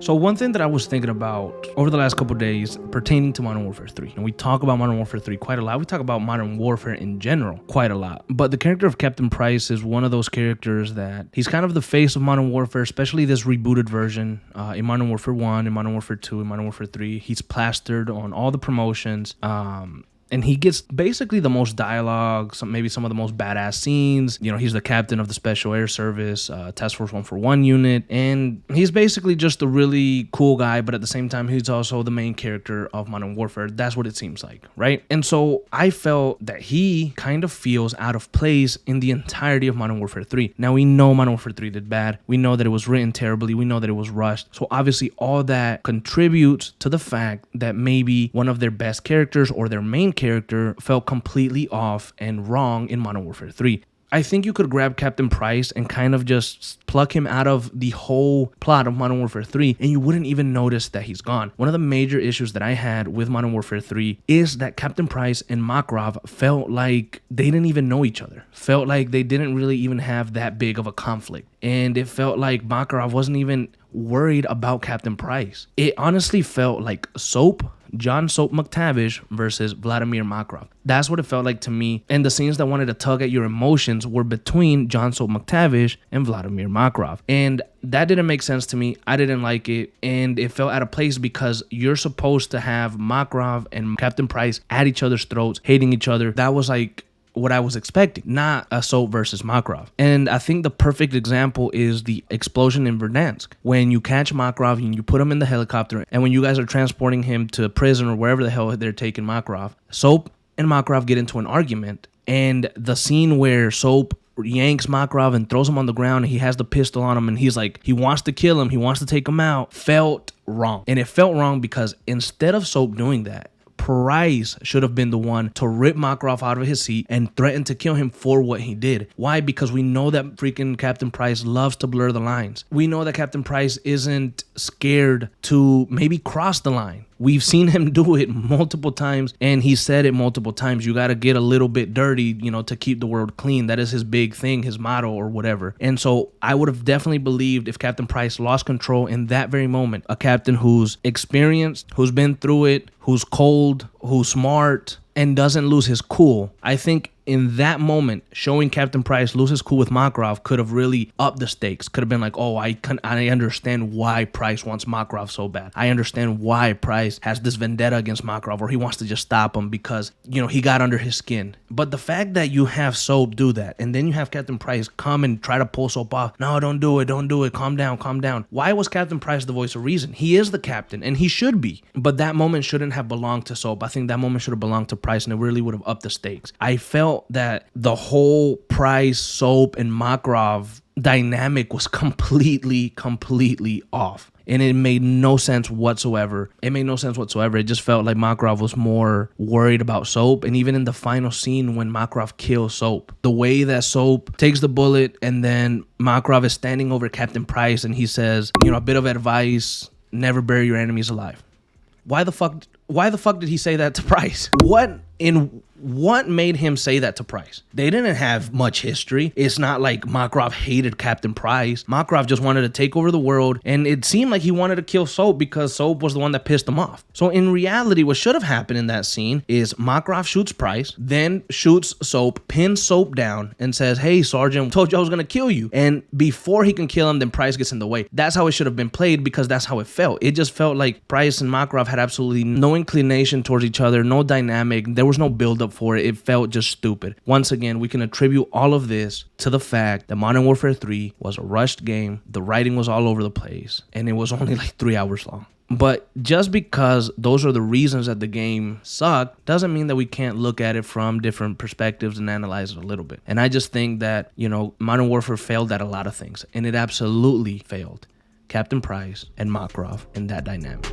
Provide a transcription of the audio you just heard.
So one thing that I was thinking about over the last couple of days pertaining to Modern Warfare 3, and we talk about Modern Warfare 3 quite a lot. We talk about Modern Warfare in general quite a lot. But the character of Captain Price is one of those characters that he's kind of the face of Modern Warfare, especially this rebooted version in Modern Warfare 1, in Modern Warfare 2, in Modern Warfare 3. He's plastered on all the promotions. And he gets basically the most dialogue, maybe some of the most badass scenes. You know, he's the captain of the Special Air Service, Task Force 141 unit. And he's basically just a really cool guy, but at the same time, he's also the main character of Modern Warfare. That's what it seems like, right? And so I felt that he kind of feels out of place in the entirety of Modern Warfare 3. Now, we know Modern Warfare 3 did bad. We know that it was written terribly. We know that it was rushed. So obviously, all that contributes to the fact that maybe one of their best characters or their main character felt completely off and wrong in Modern Warfare 3. I think you could grab Captain Price and kind of just pluck him out of the whole plot of Modern Warfare 3 and you wouldn't even notice that he's gone. One of the major issues that I had with Modern Warfare 3 is that Captain Price and Makarov felt like they didn't even know each other. Felt like they didn't really even have that big of a conflict. And it felt like Makarov wasn't even worried about Captain Price. It honestly felt like John Soap McTavish versus Vladimir Makarov. That's what it felt like to me. And the scenes that wanted to tug at your emotions were between John Soap McTavish and Vladimir Makarov. And that didn't make sense to me. I didn't like it. And it felt out of place because you're supposed to have Makarov and Captain Price at each other's throats, hating each other. That was like what I was expecting, not a Soap versus Makarov. And I think the perfect example is the explosion in Verdansk. When you catch Makarov and you put him in the helicopter, and when you guys are transporting him to prison or wherever the hell they're taking Makarov, Soap and Makarov get into an argument. And the scene where Soap yanks Makarov and throws him on the ground and he has the pistol on him and he's like, he wants to kill him, he wants to take him out, felt wrong. And it felt wrong because instead of Soap doing that, Price should have been the one to rip Makarov out of his seat and threaten to kill him for what he did. Why? Because we know that freaking Captain Price loves to blur the lines. We know that Captain Price isn't scared to maybe cross the line. We've seen him do it multiple times, and he said it multiple times. You got to get a little bit dirty, to keep the world clean. That is his big thing, his motto or whatever. And so I would have definitely believed if Captain Price lost control in that very moment, a captain who's experienced, who's been through it, who's cold, who's smart, and doesn't lose his cool. I think in that moment, showing Captain Price lose his cool with Makarov could have really upped the stakes. Could have been like, oh, I understand why Price wants Makarov so bad. I understand why Price has this vendetta against Makarov, or he wants to just stop him because, he got under his skin. But the fact that you have Soap do that, and then you have Captain Price come and try to pull Soap off. No, don't do it. Calm down. Why was Captain Price the voice of reason? He is the captain, and he should be. But that moment shouldn't have belonged to Soap. I think that moment should have belonged to Price, and it really would have upped the stakes. I felt that the whole Price, Soap, and Makarov dynamic was completely off. And it made no sense whatsoever. It just felt like Makarov was more worried about Soap. And even in the final scene when Makarov kills Soap, the way that Soap takes the bullet and then Makarov is standing over Captain Price and he says, a bit of advice, never bury your enemies alive. Why the fuck did he say that to Price? What made him say that to Price? They didn't have much history. It's not like Makarov hated Captain Price. Makarov just wanted to take over the world, and it seemed like he wanted to kill Soap because Soap was the one that pissed him off. So in reality, what should have happened in that scene is Makarov shoots Price, then shoots Soap, pins Soap down, and says, hey, Sergeant, told you I was going to kill you. And before he can kill him, then Price gets in the way. That's how it should have been played because that's how it felt. It just felt like Price and Makarov had absolutely no inclination towards each other, no dynamic. There was no buildup for it. It felt just stupid. Once again, we can attribute all of this to the fact that Modern Warfare 3 was a rushed game. The writing was all over the place, and it was only like 3 hours long. But just because those are the reasons that the game sucked doesn't mean that we can't look at it from different perspectives and analyze it a little bit. And I just think that, Modern Warfare failed at a lot of things, and it absolutely failed Captain Price and Makarov in that dynamic.